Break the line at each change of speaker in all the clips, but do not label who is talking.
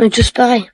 On est tous pareils.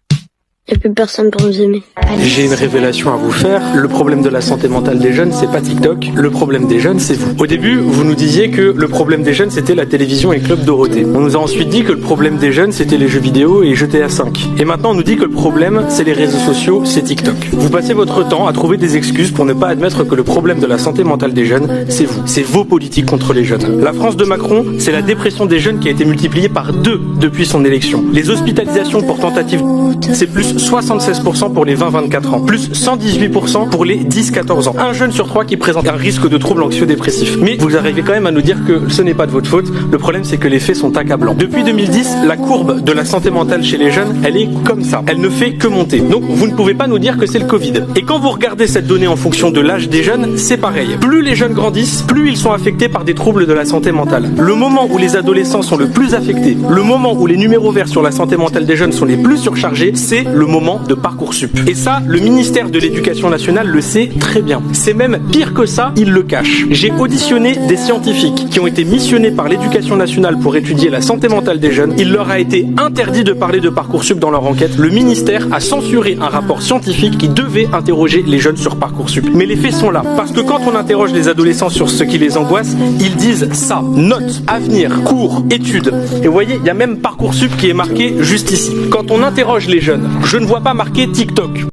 Il n'y a plus personne pour nous aimer.
J'ai une révélation à vous faire. Le problème de la santé mentale des jeunes, c'est pas TikTok. Le problème des jeunes, c'est vous. Au début, vous nous disiez que le problème des jeunes, c'était la télévision et Club Dorothée. On nous a ensuite dit que le problème des jeunes, c'était les jeux vidéo et GTA 5. Et maintenant, on nous dit que le problème, c'est les réseaux sociaux, c'est TikTok. Vous passez votre temps à trouver des excuses pour ne pas admettre que le problème de la santé mentale des jeunes, c'est vous. C'est vos politiques contre les jeunes. La France de Macron, c'est la dépression des jeunes qui a été multipliée par 2 depuis son élection. Les hospitalisations pour tentative, c'est plus 76% pour les 20-24 ans, plus 118% pour les 10-14 ans. Un jeune sur 3 qui présente un risque de troubles anxio-dépressifs. Mais vous arrivez quand même à nous dire que ce n'est pas de votre faute. Le problème, c'est que les faits sont accablants. Depuis 2010, la courbe de la santé mentale chez les jeunes, elle est comme ça. Elle ne fait que monter. Donc, vous ne pouvez pas nous dire que c'est le Covid. Et quand vous regardez cette donnée en fonction de l'âge des jeunes, c'est pareil. Plus les jeunes grandissent, plus ils sont affectés par des troubles de la santé mentale. Le moment où les adolescents sont le plus affectés, le moment où les numéros verts sur la santé mentale des jeunes sont les plus surchargés, c'est le moment de Parcoursup. Et ça, le ministère de l'Éducation nationale le sait très bien. C'est même pire que ça, il le cache. J'ai auditionné des scientifiques qui ont été missionnés par l'Éducation nationale pour étudier la santé mentale des jeunes. Il leur a été interdit de parler de Parcoursup dans leur enquête. Le ministère a censuré un rapport scientifique qui devait interroger les jeunes sur Parcoursup. Mais les faits sont là. Parce que quand on interroge les adolescents sur ce qui les angoisse, ils disent ça. Notes, avenir, cours, études. Et vous voyez, il y a même Parcoursup qui est marqué juste ici. Quand on interroge les jeunes, je ne vois pas marqué TikTok.